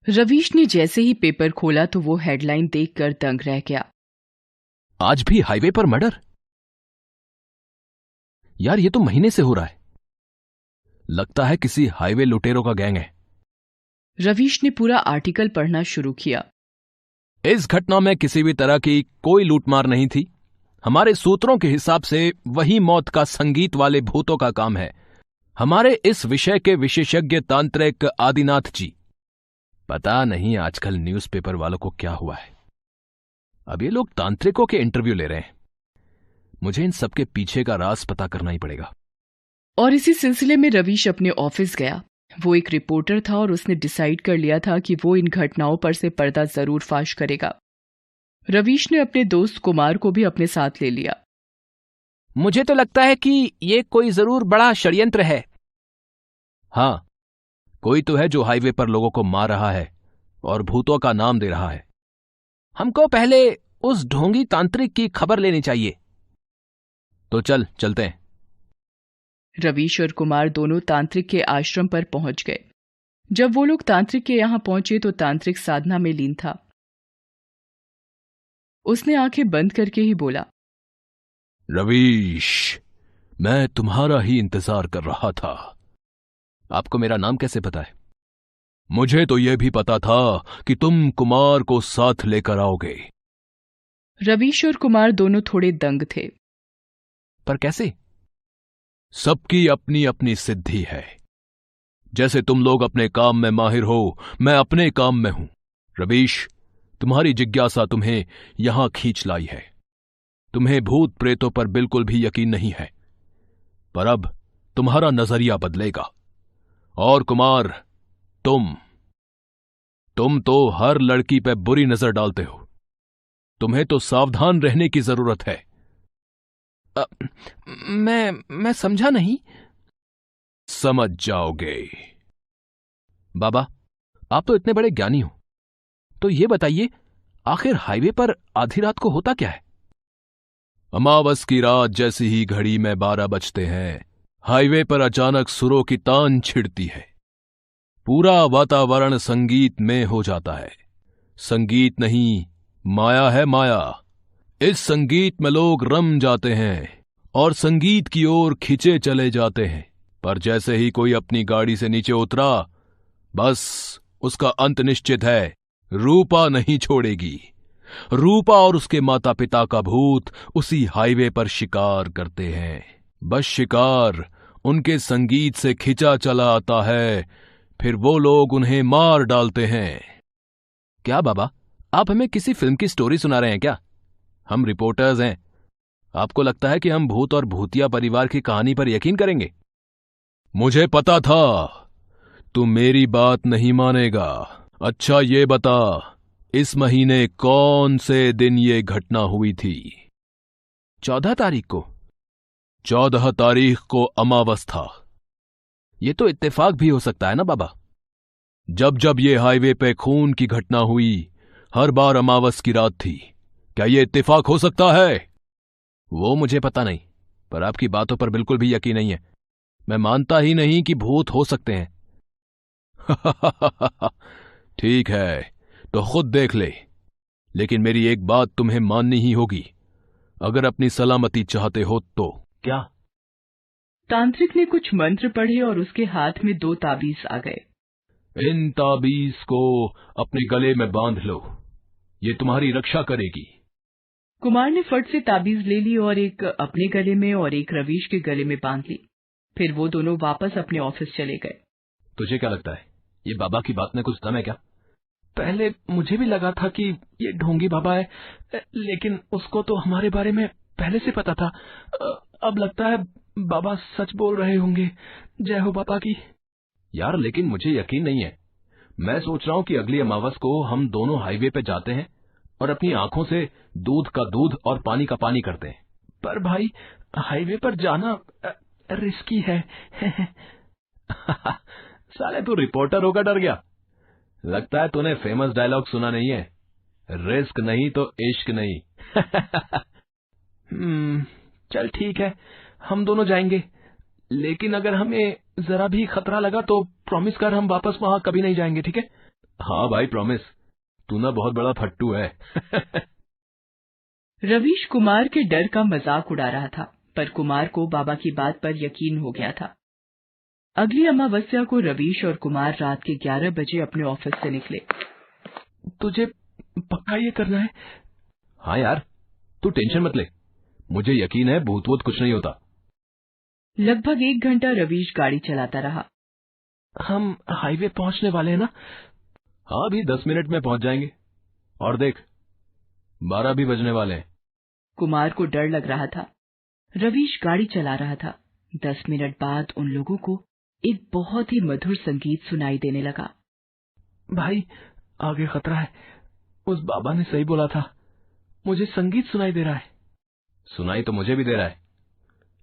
रवीश ने जैसे ही पेपर खोला तो वो हेडलाइन देखकर दंग रह गया। आज भी हाईवे पर मर्डर? यार ये तो महीने से हो रहा है। लगता है किसी हाईवे लुटेरों का गैंग है। रवीश ने पूरा आर्टिकल पढ़ना शुरू किया। इस घटना में किसी भी तरह की कोई लूटमार नहीं थी। हमारे सूत्रों के हिसाब से वही मौत का संगीत वाले भूतों का काम है। हमारे इस विषय के विशेषज्ञ तांत्रिक आदिनाथ जी। पता नहीं आजकल न्यूज़पेपर वालों को क्या हुआ है। अब ये लोग तांत्रिकों के इंटरव्यू ले रहे हैं। मुझे इन सबके पीछे का राज पता करना ही पड़ेगा। और इसी सिलसिले में रवीश अपने ऑफिस गया। वो एक रिपोर्टर था और उसने डिसाइड कर लिया था कि वो इन घटनाओं पर से पर्दा जरूर फाश करेगा। रवीश ने अपने दोस्त कुमार को भी अपने साथ ले लिया। मुझे तो लगता है कि ये कोई जरूर बड़ा षड्यंत्र है। हाँ, कोई तो है जो हाईवे पर लोगों को मार रहा है और भूतों का नाम दे रहा है। हमको पहले उस ढोंगी तांत्रिक की खबर लेनी चाहिए। तो चलते हैं। रवीश और कुमार दोनों तांत्रिक के आश्रम पर पहुंच गए। जब वो लोग तांत्रिक के यहां पहुंचे तो तांत्रिक साधना में लीन था। उसने आंखें बंद करके ही बोला, रवीश, मैं तुम्हारा ही इंतजार कर रहा था। आपको मेरा नाम कैसे पता है? मुझे तो यह भी पता था कि तुम कुमार को साथ लेकर आओगे। रवीश और कुमार दोनों थोड़े दंग थे। पर कैसे? सबकी अपनी अपनी सिद्धि है। जैसे तुम लोग अपने काम में माहिर हो, मैं अपने काम में हूं। रवीश, तुम्हारी जिज्ञासा तुम्हें यहां खींच लाई है। तुम्हें भूत प्रेतों पर बिल्कुल भी यकीन नहीं है, पर अब तुम्हारा नजरिया बदलेगा। और कुमार, तुम तो हर लड़की पे बुरी नजर डालते हो। तुम्हें तो सावधान रहने की जरूरत है। मैं समझा नहीं। समझ जाओगे। बाबा, आप तो इतने बड़े ज्ञानी हो, तो ये बताइए आखिर हाईवे पर आधी रात को होता क्या है? अमावस की रात जैसी ही घड़ी में 12 बजते हैं, हाईवे पर अचानक सुरों की तान छिड़ती है। पूरा वातावरण संगीत में हो जाता है। संगीत नहीं, माया है माया। इस संगीत में लोग रम जाते हैं और संगीत की ओर खिंचे चले जाते हैं। पर जैसे ही कोई अपनी गाड़ी से नीचे उतरा, बस उसका अंत निश्चित है। रूपा नहीं छोड़ेगी। रूपा और उसके माता पिता का भूत उसी हाईवे पर शिकार करते हैं। बस शिकार उनके संगीत से खिंचा चला आता है, फिर वो लोग उन्हें मार डालते हैं। क्या बाबा, आप हमें किसी फिल्म की स्टोरी सुना रहे हैं क्या? हम रिपोर्टर्स हैं। आपको लगता है कि हम भूत और भूतिया परिवार की कहानी पर यकीन करेंगे? मुझे पता था तू मेरी बात नहीं मानेगा। अच्छा ये बता, इस महीने कौन से दिन ये घटना हुई थी? 14 तारीख को। 14 तारीख को अमावस था। ये तो इत्तेफाक भी हो सकता है ना बाबा? जब जब ये हाईवे पे खून की घटना हुई, हर बार अमावस की रात थी। क्या ये इत्तेफाक हो सकता है? वो मुझे पता नहीं, पर आपकी बातों पर बिल्कुल भी यकीन नहीं है। मैं मानता ही नहीं कि भूत हो सकते हैं। ठीक है, तो खुद देख ले। लेकिन मेरी एक बात तुम्हें माननी ही होगी, अगर अपनी सलामती चाहते हो तो। क्या? तांत्रिक ने कुछ मंत्र पढ़े और उसके हाथ में 2 ताबीज आ गए। इन ताबीज को अपने गले में बांध लो, ये तुम्हारी रक्षा करेगी। कुमार ने फट से ताबीज ले ली और एक अपने गले में और एक रवीश के गले में बांध ली। फिर वो दोनों वापस अपने ऑफिस चले गए। तुझे क्या लगता है, ये बाबा की बात में कुछ दम है क्या? पहले मुझे भी लगा था कि ये ढोंगी बाबा है, लेकिन उसको तो हमारे बारे में पहले से पता था। अब लगता है बाबा सच बोल रहे होंगे। जय हो बाबा की। यार लेकिन मुझे यकीन नहीं है। मैं सोच रहा हूँ कि अगली अमावस को हम दोनों हाईवे पे जाते हैं और अपनी आंखों से दूध का दूध और पानी का पानी करते हैं। पर भाई, हाईवे पर जाना रिस्की है। साले तू रिपोर्टर होकर डर गया। लगता है तूने फेमस डायलॉग सुना नहीं है, रिस्क नहीं तो इश्क नहीं। चल ठीक है, हम दोनों जाएंगे, लेकिन अगर हमें जरा भी खतरा लगा तो प्रॉमिस कर हम वापस वहां कभी नहीं जाएंगे, ठीक है? हाँ भाई, प्रॉमिस। तू ना बहुत बड़ा फट्टू है। रवीश कुमार के डर का मजाक उड़ा रहा था, पर कुमार को बाबा की बात पर यकीन हो गया था। अगली अमावस्या को रवीश और कुमार रात के 11 बजे अपने ऑफिस से निकले। तुझे पक्का ये करना है? हाँ यार, तू टेंशन मत ले, मुझे यकीन है भूत वूत कुछ नहीं होता। लगभग 1 घंटा रवीश गाड़ी चलाता रहा। हम हाईवे पहुंचने वाले हैं ना? हाँ, अभी 10 मिनट में पहुंच जाएंगे। और देख, 12 भी बजने वाले हैं। कुमार को डर लग रहा था। रवीश गाड़ी चला रहा था। 10 मिनट बाद उन लोगों को एक बहुत ही मधुर संगीत सुनाई देने लगा। भाई, आगे खतरा है। उस बाबा ने सही बोला था, मुझे संगीत सुनाई दे रहा है। सुनाई तो मुझे भी दे रहा है,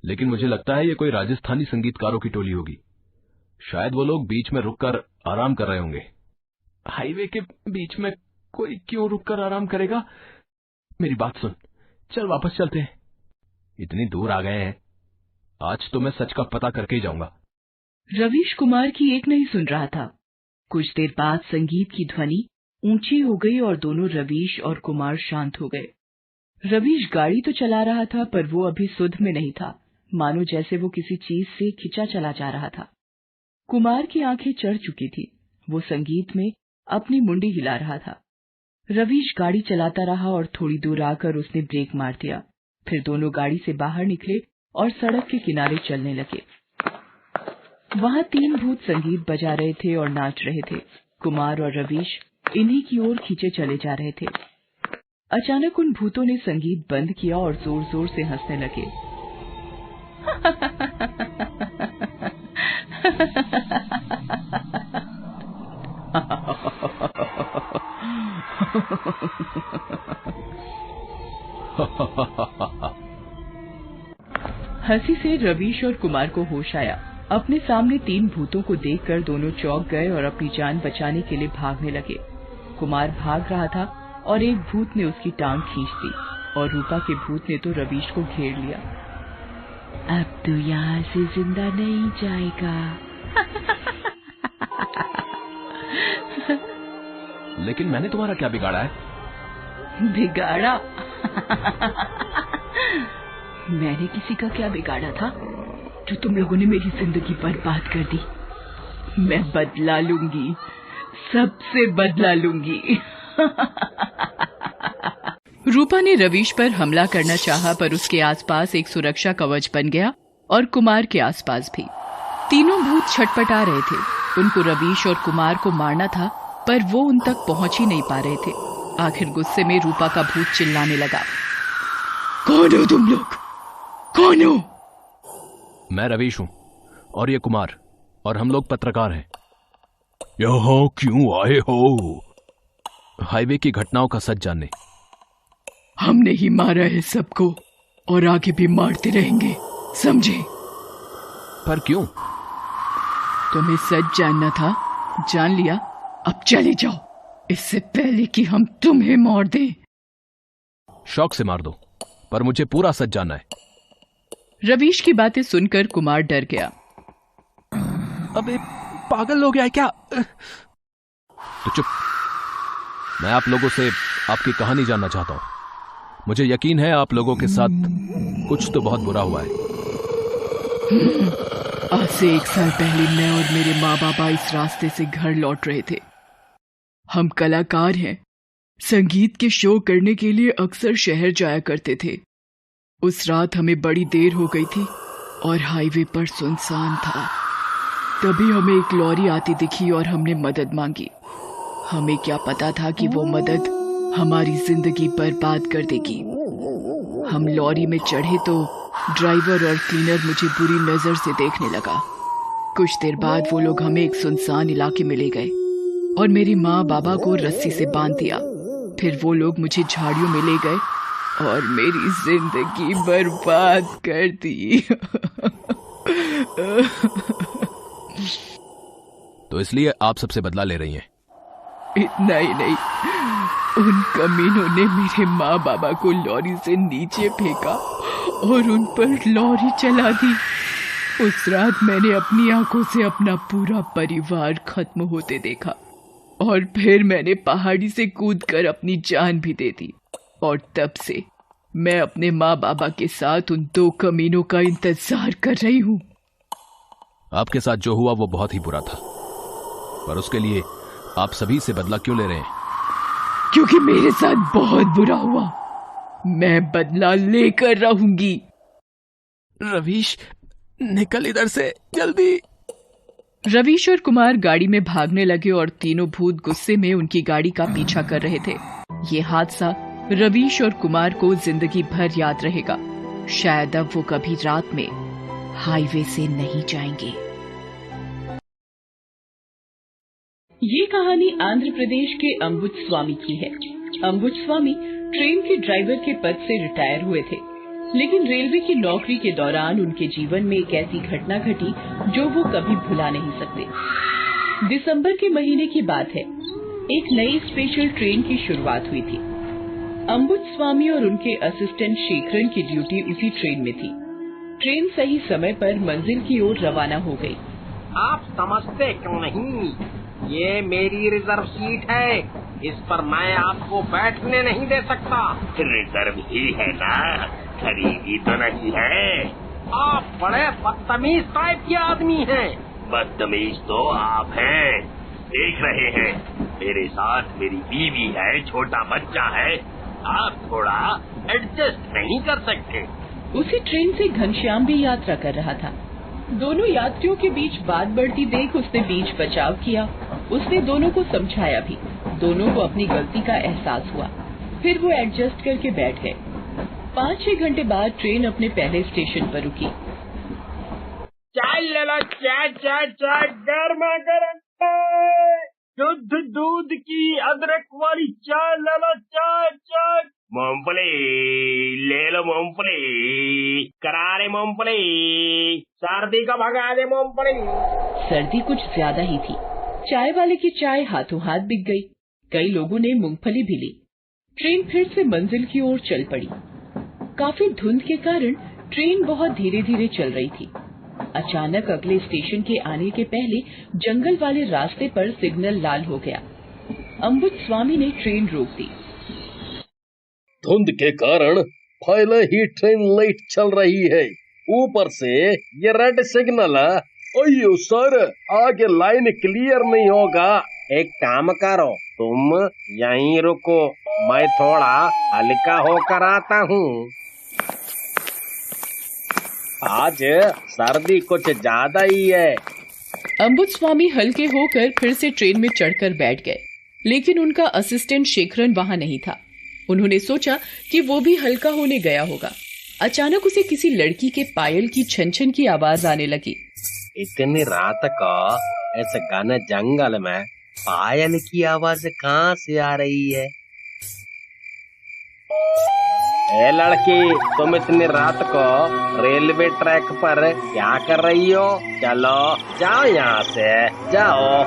लेकिन मुझे लगता है ये कोई राजस्थानी संगीतकारों की टोली होगी। शायद वो लोग बीच में रुककर आराम कर रहे होंगे। हाईवे के बीच में कोई क्यों रुककर आराम करेगा? मेरी बात सुन, चल वापस चलते हैं। इतनी दूर आ गए हैं, आज तो मैं सच का पता करके ही जाऊंगा। रवीश कुमार की एक नहीं सुन रहा था। कुछ देर बाद संगीत की ध्वनि ऊंची हो गई और दोनों रवीश और कुमार शांत हो गए। रवीश गाड़ी तो चला रहा था, पर वो अभी सुध में नहीं था, मानो जैसे वो किसी चीज से खिंचा चला जा रहा था। कुमार की आंखें चढ़ चुकी थी। वो संगीत में अपनी मुंडी हिला रहा था। रवीश गाड़ी चलाता रहा और थोड़ी दूर आकर उसने ब्रेक मार दिया। फिर दोनों गाड़ी से बाहर निकले और सड़क के किनारे चलने लगे। वहां 3 भूत संगीत बजा रहे थे और नाच रहे थे। कुमार और रवीश इन्हीं की ओर खींचे चले जा रहे थे। अचानक उन भूतों ने संगीत बंद किया और जोर जोर से हंसने लगे। हंसी से रवीश और कुमार को होश आया। अपने सामने 3 भूतों को देखकर दोनों चौंक गए और अपनी जान बचाने के लिए भागने लगे। कुमार भाग रहा था और एक भूत ने उसकी टांग खींच दी और रूपा के भूत ने तो रवीश को घेर लिया। अब तो यहाँ से जिंदा नहीं जाएगा। लेकिन मैंने तुम्हारा क्या बिगाड़ा है? बिगाड़ा? मैंने किसी का क्या बिगाड़ा था जो तुम लोगों ने मेरी जिंदगी बर्बाद कर दी? मैं बदला लूंगी, सबसे बदला लूंगी। रूपा ने रवीश पर हमला करना चाहा, पर उसके आसपास एक सुरक्षा कवच बन गया और कुमार के आसपास भी। तीनों भूत छटपटा रहे थे। उनको रवीश और कुमार को मारना था, पर वो उन तक पहुंच ही नहीं पा रहे थे। आखिर गुस्से में रूपा का भूत चिल्लाने लगा, कौन हो तुम लोग? कौन हो? मैं रवीश हूं और ये कुमार, और हम लोग पत्रकार हैं। यहाँ क्यों आए हो? हाईवे की घटनाओं का सच जानने। हमने ही मारा है सबको और आगे भी मारते रहेंगे, समझे? पर क्यों? तुम्हें सच जानना था, जान लिया, अब चले जाओ, इससे पहले कि हम तुम्हें मार दें। शौक से मार दो, पर मुझे पूरा सच जानना है। रवीश की बातें सुनकर कुमार डर गया। अबे पागल हो गया है क्या? तो चुप। मैं आप लोगों से आपकी कहानी जानना चाहता हूं। मुझे यकीन है आप लोगों के साथ कुछ तो बहुत बुरा हुआ है। आज से 1 साल पहले मैं और मेरे माँ बाबा इस रास्ते से घर लौट रहे थे। हम कलाकार हैं, संगीत के शो करने के लिए अक्सर शहर जाया करते थे। उस रात हमें बड़ी देर हो गई थी और हाईवे पर सुनसान था। तभी हमें एक लॉरी आती दिखी और हमने मदद मांगी। हमें क्या पता था कि वो मदद हमारी जिंदगी बर्बाद कर देगी। हम लॉरी में चढ़े तो ड्राइवर और क्लीनर मुझे बुरी नजर से देखने लगा। कुछ देर बाद वो लोग हमें एक सुनसान इलाके में ले गए और मेरी माँ बाबा को रस्सी से बांध दिया। फिर वो लोग मुझे झाड़ियों में ले गए और मेरी जिंदगी बर्बाद कर दी। तो इसलिए आप सबसे बदला ले रही हैं? इतना ही नहीं, उन कमीनों ने मेरे माँ बाबा को लॉरी से नीचे फेंका और उन पर लॉरी चला दी। उस रात मैंने अपनी आंखों से अपना पूरा परिवार खत्म होते देखा। और फिर मैंने पहाड़ी से कूदकर अपनी जान भी दे दी। और तब से मैं अपने माँ बाबा के साथ उन 2 कमीनों का इंतजार कर रही हूँ। आपके साथ जो हुआ वो बहुत ही बुरा था, पर उसके लिए आप सभी से बदला क्यों ले रहे हैं? क्योंकि मेरे साथ बहुत बुरा हुआ, मैं बदला लेकर रहूंगी। रवीश, निकल इधर से जल्दी। रवीश और कुमार गाड़ी में भागने लगे और तीनों भूत गुस्से में उनकी गाड़ी का पीछा कर रहे थे। ये हादसा रवीश और कुमार को जिंदगी भर याद रहेगा। शायद अब वो कभी रात में हाईवे से नहीं जाएंगे। ये कहानी आंध्र प्रदेश के अंबुजस्वामी की है। अंबुजस्वामी ट्रेन के ड्राइवर के पद से रिटायर हुए थे, लेकिन रेलवे की नौकरी के दौरान उनके जीवन में एक ऐसी घटना घटी जो वो कभी भुला नहीं सकते। दिसंबर के महीने की बात है। एक नई स्पेशल ट्रेन की शुरुआत हुई थी। अंबुजस्वामी और उनके असिस्टेंट शेखरन की ड्यूटी उसी ट्रेन में थी। ट्रेन सही समय पर मंजिल की ओर रवाना हो गई। आप समझते क्यों नहीं, ये मेरी रिजर्व सीट है, इस पर मैं आपको बैठने नहीं दे सकता। रिजर्व ही है ना, खरीदी तो नहीं है। आप बड़े बदतमीज टाइप के आदमी हैं। बदतमीज तो आप हैं। देख रहे हैं, मेरे साथ मेरी बीवी है, छोटा बच्चा है, आप थोड़ा एडजस्ट नहीं कर सकते। उसी ट्रेन से घनश्याम भी यात्रा कर रहा था। दोनों यात्रियों के बीच बात बढ़ती देख उसने बीच बचाव किया। उसने दोनों को समझाया भी। दोनों को अपनी गलती का एहसास हुआ। फिर वो एडजस्ट करके बैठ गए। 5-6 घंटे बाद ट्रेन अपने पहले स्टेशन पर रुकी। चाय ले लो, चाय चाय चाय, गर्मा गर्म चाय, शुद्ध दूध की अदरक वाली चाय ले लो, चाय चाय। मूंगफली ले लो, मूंगफली, करारे मूंगफली, सर्दी का भगा दे मूंगफली। सर्दी कुछ ज्यादा ही थी। चाय वाले की चाय हाथों हाथ बिक गई। कई लोगों ने मूंगफली भी ली। ट्रेन फिर से मंजिल की ओर चल पड़ी। काफी धुंध के कारण ट्रेन बहुत धीरे धीरे चल रही थी। अचानक अगले स्टेशन के आने के पहले जंगल वाले रास्ते पर सिग्नल लाल हो गया। अंबुजस्वामी ने ट्रेन रोक दी। धुंध के कारण पहले ही ट्रेन लेट चल रही है, ऊपर से ये रेड सिग्नल है। अयो सर, आगे लाइन क्लियर नहीं होगा। एक काम करो, तुम यहीं रुको, मैं थोड़ा हल्का होकर आता हूँ। आज सर्दी कुछ ज्यादा ही है। अंबुजस्वामी हल्के होकर फिर से ट्रेन में चढ़कर बैठ गए, लेकिन उनका असिस्टेंट शेखरन वहां नहीं था। उन्होंने सोचा कि वो भी हल्का होने गया होगा। अचानक उसे किसी लड़की के पायल की छन छन की आवाज आने लगी। इतनी रात को ऐसे घने जंगल में पायल की आवाज कहाँ से आ रही है? ए लड़की, तुम इतनी रात को रेलवे ट्रैक पर क्या कर रही हो? चलो जाओ यहाँ से, जाओ।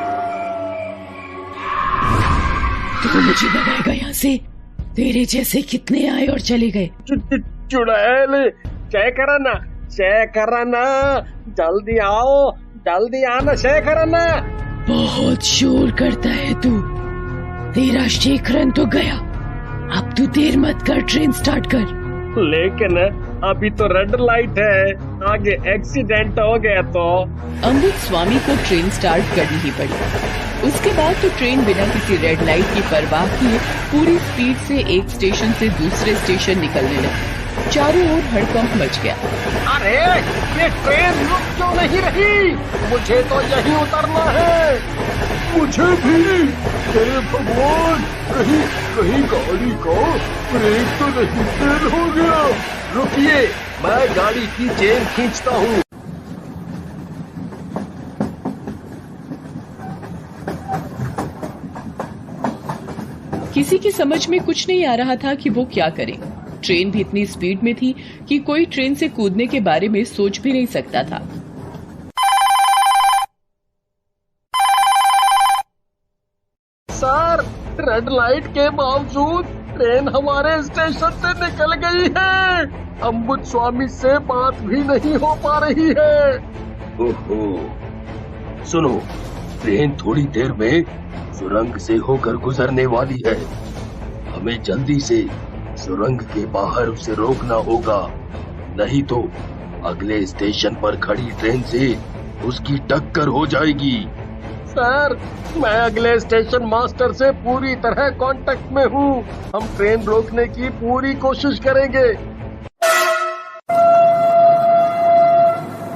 तू मुझे भगाएगा यहाँ से? तेरे जैसे कितने आए और चले गए। चुड़ैल, चेक कराना, चेक कराना, जल्दी आओ, जल्दी आना, चेक कराना। बहुत शोर करता है तू। तेरा शेखरन तो गया, अब तू देर मत कर, ट्रेन स्टार्ट कर। लेकिन अभी तो रेड लाइट है, आगे एक्सीडेंट हो गया तो। अंबुजस्वामी को ट्रेन स्टार्ट करनी ही पड़ी। उसके बाद तो ट्रेन बिना किसी रेड लाइट की परवाह किए पूरी स्पीड से एक स्टेशन से दूसरे स्टेशन निकलने लगी। चारों ओर हड़कंप मच गया। अरे ये ट्रेन रुक क्यों नहीं रही? मुझे तो यहीं उतरना है। मुझे भी। हे भगवान, कहीं कहीं गाड़ी का ब्रेक तो नहीं फेल हो गया। रुकिए, मैं गाड़ी की चेन खींचता हूँ। किसी की समझ में कुछ नहीं आ रहा था कि वो क्या करे। ट्रेन भी इतनी स्पीड में थी कि कोई ट्रेन से कूदने के बारे में सोच भी नहीं सकता था। सर, रेड लाइट के बावजूद ट्रेन हमारे स्टेशन से निकल गई है। अंबुजस्वामी से बात भी नहीं हो पा रही है। ओहो, सुनो, ट्रेन थोड़ी देर में सुरंग से होकर गुजरने वाली है। हमें जल्दी से सुरंग के बाहर उसे रोकना होगा, नहीं तो अगले स्टेशन पर खड़ी ट्रेन से उसकी टक्कर हो जाएगी। सर, मैं अगले स्टेशन मास्टर से पूरी तरह कांटेक्ट में हूँ। हम ट्रेन रोकने की पूरी कोशिश करेंगे।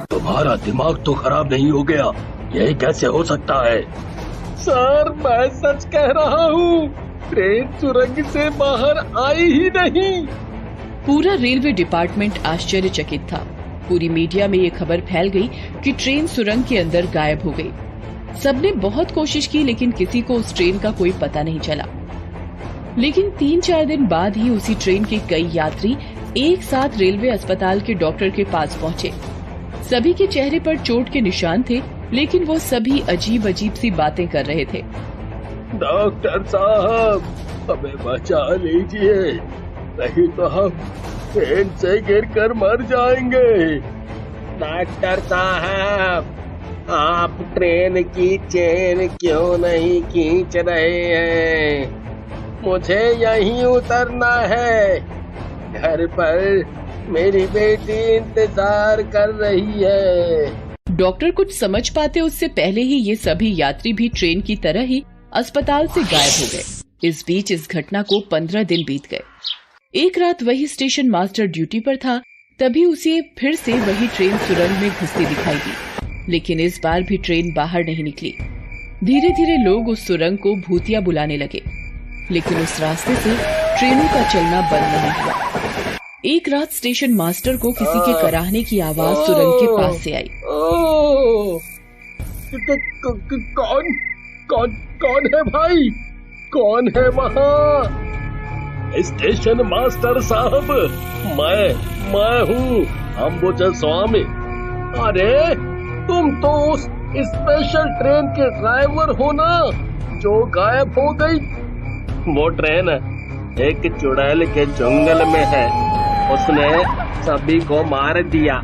तुम्हारा दिमाग तो खराब नहीं हो गया? यह कैसे हो सकता है? सर, मैं सच कह रहा हूँ, ट्रेन सुरंग से बाहर आई ही नहीं। पूरा रेलवे डिपार्टमेंट आश्चर्यचकित था। पूरी मीडिया में ये खबर फैल गई कि ट्रेन सुरंग के अंदर गायब हो गई। सबने बहुत कोशिश की, लेकिन किसी को उस ट्रेन का कोई पता नहीं चला। लेकिन 3-4 दिन बाद ही उसी ट्रेन के कई यात्री एक साथ रेलवे अस्पताल के डॉक्टर के पास पहुंचे। सभी के चेहरे पर चोट के निशान थे, लेकिन वो सभी अजीब अजीब सी बातें कर रहे थे। डॉक्टर साहब, हमें बचा लीजिए, नहीं तो हम ट्रेन से गिरकर मर जाएंगे। डॉक्टर साहब, आप ट्रेन की चेन क्यों नहीं खींच रहे हैं? मुझे यहीं उतरना है। घर पर मेरी बेटी इंतजार कर रही है। डॉक्टर कुछ समझ पाते उससे पहले ही ये सभी यात्री भी ट्रेन की तरह ही अस्पताल से गायब हो गए। इस बीच इस घटना को 15 दिन बीत गए। एक रात वही स्टेशन मास्टर ड्यूटी पर था, तभी उसे फिर से वही ट्रेन सुरंग में घुसती दिखाई दी, लेकिन इस बार भी ट्रेन बाहर नहीं निकली। धीरे धीरे लोग उस सुरंग को भूतिया बुलाने लगे, लेकिन उस रास्ते से ट्रेनों का चलना बंद नहीं हुआ। एक रात स्टेशन मास्टर को किसी के कराहने की आवाज सुरंग के पास से आई। कौन है भाई? कौन है वहाँ? स्टेशन मास्टर साहब, मैं हूँ अंबुजा स्वामी। अरे, तुम तो उस स्पेशल ट्रेन के ड्राइवर हो ना, जो गायब हो गई? वो ट्रेन एक चुड़ैल के जंगल में है, उसने सभी को मार दिया।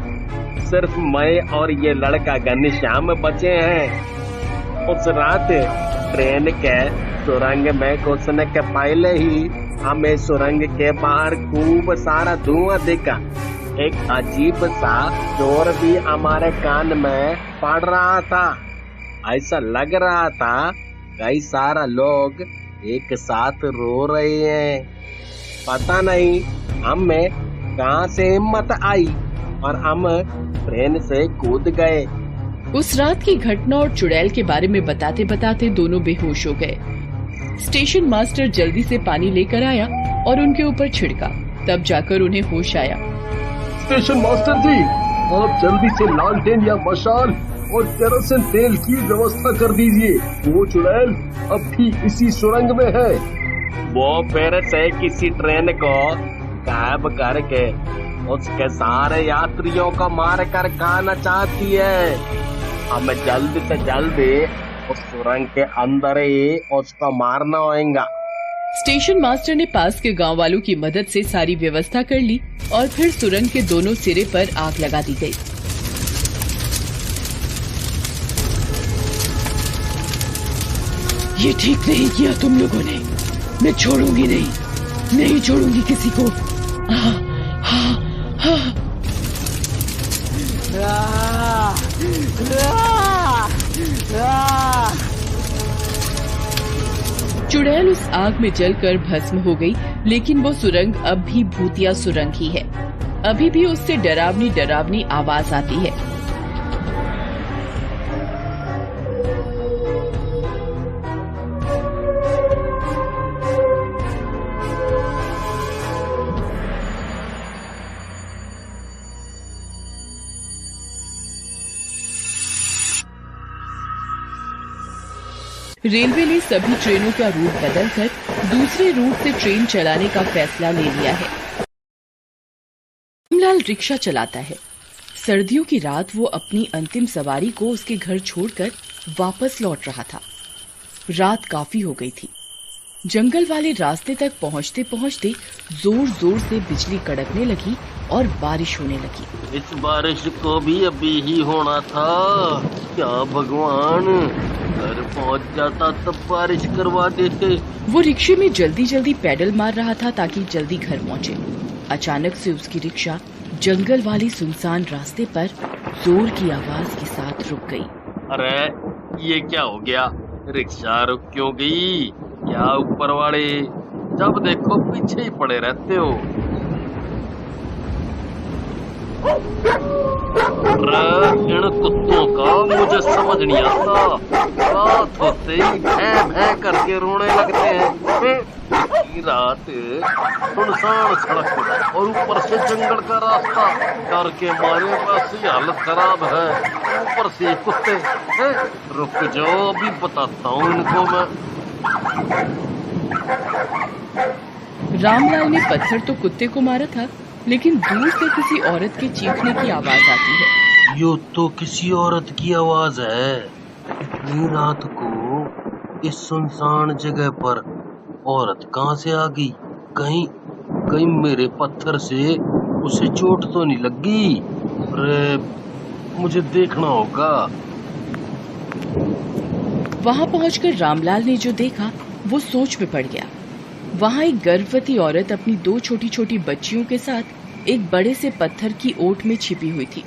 सिर्फ मैं और ये लड़का घनश्याम बचे हैं। उस रात ट्रेन के सुरंग में घुसने के पहले ही हमें सुरंग के बाहर खूब सारा धुआं दिखा। एक अजीब सा शोर भी हमारे कान में पड़ रहा था। ऐसा लग रहा था कई सारा लोग एक साथ रो रहे हैं। पता नहीं हमें कहाँ से हिम्मत आई और हम ट्रेन से कूद गए। उस रात की घटना और चुड़ैल के बारे में बताते बताते दोनों बेहोश हो गए। स्टेशन मास्टर जल्दी से पानी लेकर आया और उनके ऊपर छिड़का, तब जाकर उन्हें होश आया। स्टेशन मास्टर जी, आप जल्दी से लालटेन या मशाल और केरोसिन तेल की व्यवस्था कर दीजिए। वो चुड़ैल अब भी इसी सुरंग में है। वो फिर से किसी ट्रेन को गायब करके उसके सारे यात्रियों को मार कर खाना चाहती है। हमें जल्दी से जल्दी उस सुरंग के अंदर ही उसको मारना होगा। स्टेशन मास्टर ने पास के गांव वालों की मदद से सारी व्यवस्था कर ली और फिर सुरंग के दोनों सिरे पर आग लगा दी गई। ये ठीक नहीं किया तुम लोगों ने। मैं छोड़ूंगी नहीं छोड़ूंगी किसी को। चुड़ैल उस आग में जलकर भस्म हो गई, लेकिन वो सुरंग अब भी भूतिया सुरंग ही है। अभी भी उससे डरावनी आवाज आती है। रेलवे ने सभी ट्रेनों का रूट बदलकर दूसरे रूट से ट्रेन चलाने का फैसला ले लिया है। रामलाल रिक्शा चलाता है। सर्दियों की रात वो अपनी अंतिम सवारी को उसके घर छोड़कर वापस लौट रहा था। रात काफी हो गई थी। जंगल वाले रास्ते तक पहुंचते पहुंचते जोर जोर से बिजली कड़कने लगी और बारिश होने लगी। इस बारिश को भी अभी ही होना था क्या भगवान, घर पहुंच जाता तब बारिश करवा देते। वो रिक्शे में जल्दी जल्दी पैडल मार रहा था ताकि जल्दी घर पहुंचे। अचानक से उसकी रिक्शा जंगल वाले सुनसान रास्ते पर जोर की आवाज के साथ रुक गई। अरे ये क्या हो गया, रिक्शा रुक क्यों गई? क्या ऊपर वाले जब देखो पीछे ही पड़े रहते हो। अरे इन कुत्तों का मुझे समझ नहीं आता, रात होते ही भैं भैं करके रोने लगते हैं। इतनी रात सुनसान सड़क और ऊपर से जंगल का रास्ता, डर के मारे बस ये हालत खराब है, ऊपर से कुत्ते। रुक जाओ अभी बताता हूँ इनको मैं। रामलाल ने पत्थर तो कुत्ते को मारा था, लेकिन दूर से किसी औरत के चीखने की आवाज आती है। यो तो किसी औरत की आवाज है। इतनी रात को इस सुनसान जगह पर औरत कहाँ से आ गई? कहीं कहीं मेरे पत्थर से उसे चोट तो नहीं लगी? अरे मुझे देखना होगा। वहाँ पहुंचकर रामलाल ने जो देखा वो सोच में पड़ गया। वहाँ एक गर्भवती औरत अपनी 2 छोटी छोटी बच्चियों के साथ एक बड़े से पत्थर की ओट में छिपी हुई थी।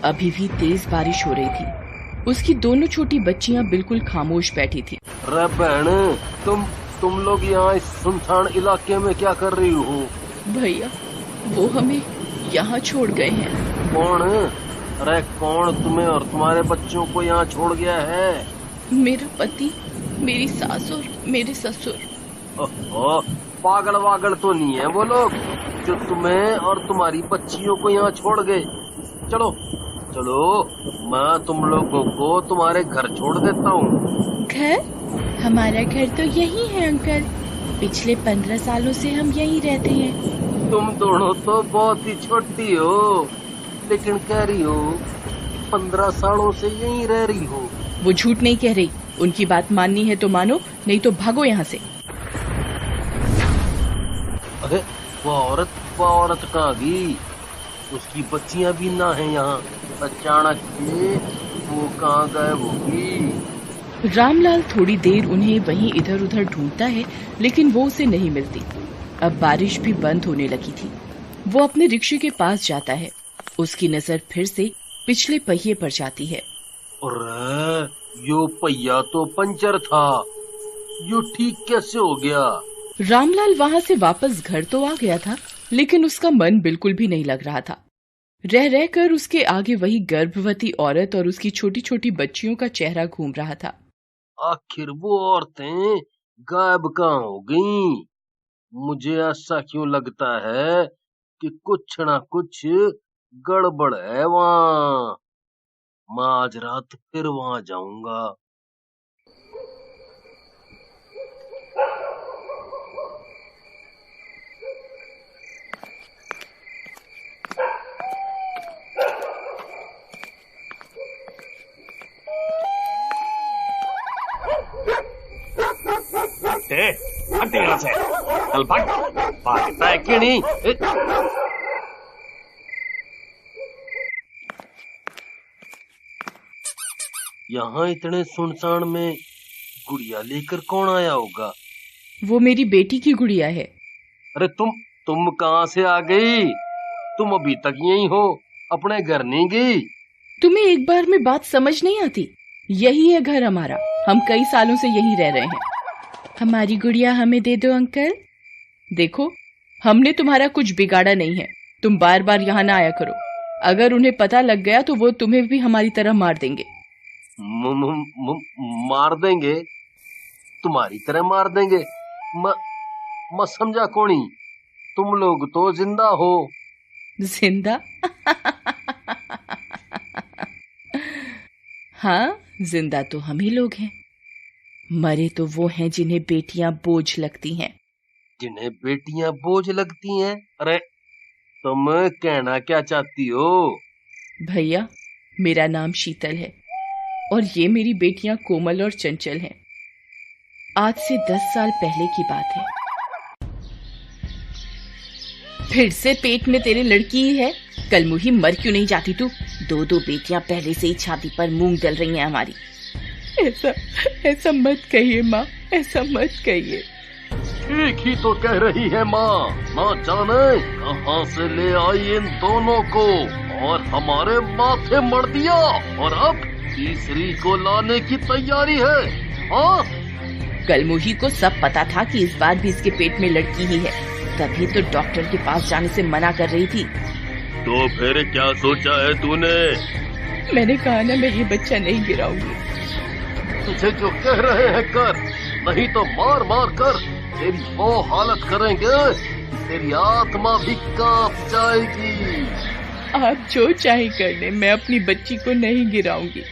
अभी भी तेज बारिश हो रही थी। उसकी दोनों छोटी बच्चियां बिल्कुल खामोश बैठी थी। अरे बहन, तुम लोग यहाँ इस सुनसान इलाके में क्या कर रही हो? भैया, वो हमें यहाँ छोड़ गए हैं। कौन? अरे कौन तुम्हें और तुम्हारे बच्चों को यहाँ छोड़ गया है? मेरा पति, मेरी सास और मेरे ससुर। पागल वागल तो नहीं है वो लोग जो तुम्हें और तुम्हारी बच्चियों को यहाँ छोड़ गए? चलो चलो, मैं तुम लोगों को तुम्हारे घर छोड़ देता हूँ। घर? हमारा घर तो यही है अंकल। पिछले 15 सालों से हम यहीं रहते हैं। तुम दोनों तो बहुत ही छोटी हो, लेकिन कह रही हो 15 सालों से यहीं रह रही हो। वो झूठ नहीं कह रही। उनकी बात माननी है तो मानो, नहीं तो भागो यहाँ से। अरे वो औरत कहाँ गई? उसकी बच्चियां भी ना है यहाँ। अचानक से वो कहाँ गायब होगी? रामलाल थोड़ी देर उन्हें वहीं इधर उधर ढूंढता है, लेकिन वो उसे नहीं मिलती। अब बारिश भी बंद होने लगी थी। वो अपने रिक्शे के पास जाता है। उसकी नजर फिर से पिछले पहिए पर जाती है। अरे यो पहिया तो पंचर था, यो ठीक कैसे हो गया? रामलाल वहाँ से वापस घर तो आ गया था, लेकिन उसका मन बिल्कुल भी नहीं लग रहा था। रह रहकर उसके आगे वही गर्भवती औरत और उसकी छोटी छोटी बच्चियों का चेहरा घूम रहा था। आखिर वो औरतें गायब कहाँ हो गईं? मुझे ऐसा क्यों लगता है कि कुछ ना कुछ गड़बड़ है वहाँ। मैं आज रात फिर वहाँ जाऊंगा। हट यहाँ से, चल भाग। भागता है कि नहीं? यहाँ इतने सुनसान में गुड़िया लेकर कौन आया होगा? वो मेरी बेटी की गुड़िया है। अरे तुम कहाँ से आ गई? तुम अभी तक यहीं हो, अपने घर नहीं गई? तुम्हें एक बार में बात समझ नहीं आती? यही है घर हमारा। हम कई सालों से यहीं रह रहे हैं। हमारी गुड़िया हमें दे दो अंकल। देखो, हमने तुम्हारा कुछ बिगाड़ा नहीं है। तुम बार बार यहाँ ना आया करो। अगर उन्हें पता लग गया तो वो तुम्हें भी हमारी तरह मार देंगे। मार देंगे? तुम्हारी तरह मार देंगे? मैं समझा कोनी। तुम लोग तो जिंदा हो। जिंदा? हाँ, जिंदा तो हम ही लोग हैं। मरे तो वो हैं जिन्हें बेटियां बोझ लगती हैं। जिन्हें बेटियां बोझ लगती हैं? अरे तुम कहना क्या चाहती हो? भैया, मेरा नाम शीतल है और ये मेरी बेटियां कोमल और चंचल हैं। आज से 10 साल पहले की बात है। फिर से पेट में तेरे लड़की ही है? कल मुही मर क्यों नहीं जाती तू? 2 बेटियां पहले से ही छाती पर मूंग डल रही हैं हमारी। ऐसा मत कहिए माँ, ऐसा मत कहिए। ठीक ही तो कह रही है माँ। ना जाने कहाँ से ले आई इन दोनों को और हमारे माथे मर दिया, और अब तीसरी को लाने की तैयारी है। हाँ, कल मुही को सब पता था कि इस बार भी इसके पेट में लड़की ही है, तभी तो डॉक्टर के पास जाने से मना कर रही थी। तो फिर क्या सोचा है तूने? मैंने कहा ना, मैं ये बच्चा नहीं गिराऊंगी। तुझे जो कह रहे हैं कर, नहीं तो मार मार कर तेरी वो हालत करेंगे, तेरी आत्मा भी कांप जाएगी। आप जो चाहे कर ले, मैं अपनी बच्ची को नहीं गिराऊंगी।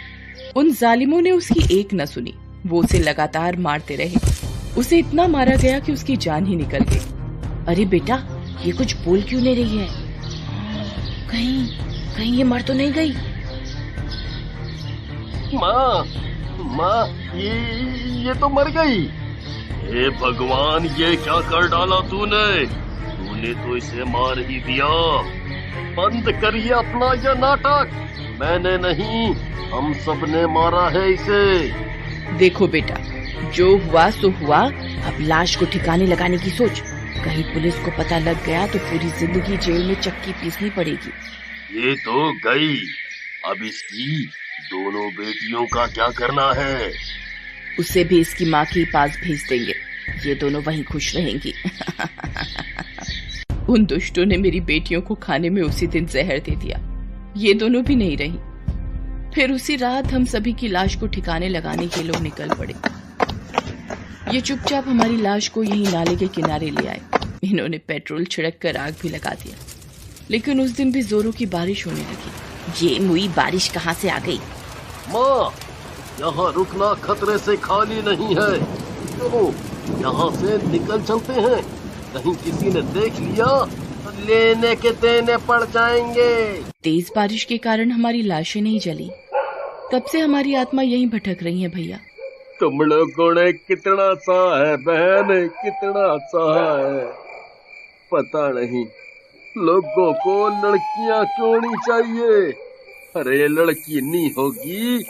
उन जालिमों ने उसकी एक न सुनी। वो उसे लगातार मारते रहे। उसे इतना मारा गया कि उसकी जान ही निकल गई। अरे बेटा, ये कुछ बोल क्यों नहीं रही है? कहीं ये मर तो नहीं गई? माँ, ये तो मर गई। हे भगवान, ये क्या कर डाला तूने? तूने तो इसे मार ही दिया। बंद करिए अपना यह नाटक। मैंने नहीं, हम सब ने मारा है इसे। देखो बेटा, जो हुआ सो हुआ। अब लाश को ठिकाने लगाने की सोच। कहीं पुलिस को पता लग गया तो पूरी जिंदगी जेल में चक्की पीसनी पड़ेगी। ये तो गई, अब इसकी दोनों बेटियों का क्या करना है? उसे भी इसकी माँ के पास भेज देंगे। ये दोनों वहीं खुश रहेंगी। उन दुष्टों ने मेरी बेटियों को खाने में उसी दिन जहर दे दिया। ये दोनों भी नहीं रही। फिर उसी रात हम सभी की लाश को ठिकाने लगाने के लोग निकल पड़े। ये चुपचाप हमारी लाश को यहीं नाले के किनारे ले आए। इन्होंने पेट्रोल छिड़क कर आग भी लगा दिया। लेकिन उस दिन भी जोरों की बारिश होने लगी। ये मुई बारिश कहाँ से आ गई? माँ, यहाँ रुकना खतरे से खाली नहीं है। चलो यहाँ से निकल चलते हैं। कहीं किसी ने देख लिया तो लेने के देने पड़ जाएंगे। तेज बारिश के कारण हमारी लाशें नहीं जली। तब से हमारी आत्मा यहीं भटक रही है भैया। तुम लोगों ने कितना सा है बहन, कितना सा है। पता नहीं लोगों को लड़कियां क्यों नहीं चाहिए। अरे लड़की नहीं होगी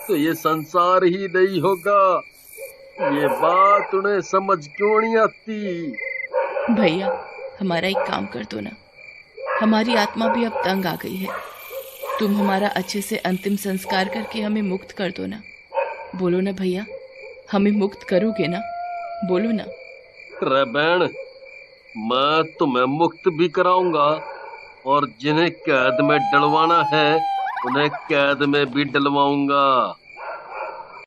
तो ये संसार ही नहीं होगा। ये बात उन्हें समझ क्यों नहीं आती? भैया, हमारा एक काम कर दो ना। हमारी आत्मा भी अब तंग आ गई है। तुम हमारा अच्छे से अंतिम संस्कार करके हमें मुक्त कर दो ना। बोलो ना भैया, हमें मुक्त करोगे ना? बोलो ना। रे बहन, मैं तुम्हें मुक्त भी कराऊंगा और जिन्हें कैद में डलवाना है उन्हें कैद में भी डलवाऊंगा।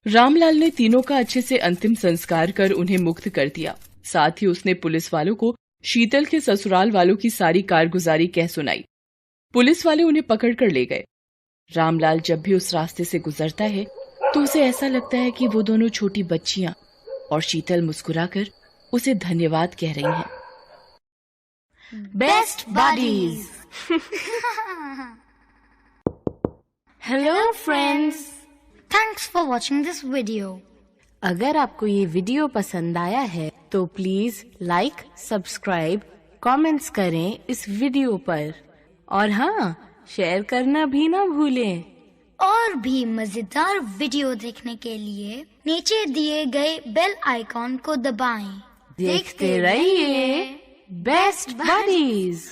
रामलाल ने तीनों का अच्छे से अंतिम संस्कार कर उन्हें मुक्त कर दिया। साथ ही उसने पुलिस वालों को शीतल के ससुराल वालों की सारी कारगुजारी कह सुनाई। पुलिस वाले उन्हें पकड़ कर ले गए। रामलाल जब भी उस रास्ते से गुजरता है तो उसे ऐसा लगता है कि वो दोनों छोटी बच्चियां और शीतल मुस्कुराकर उसे धन्यवाद कह रही हैं। Best buddies. Hello friends, thanks for watching this video. अगर आपको ये वीडियो पसंद आया है तो प्लीज लाइक, सब्सक्राइब, कमेंट्स करें इस वीडियो पर, और हाँ, शेयर करना भी ना भूलें। और भी मजेदार वीडियो देखने के लिए नीचे दिए गए बेल आइकॉन को दबाएं। देखते रहिए बेस्ट बडीज।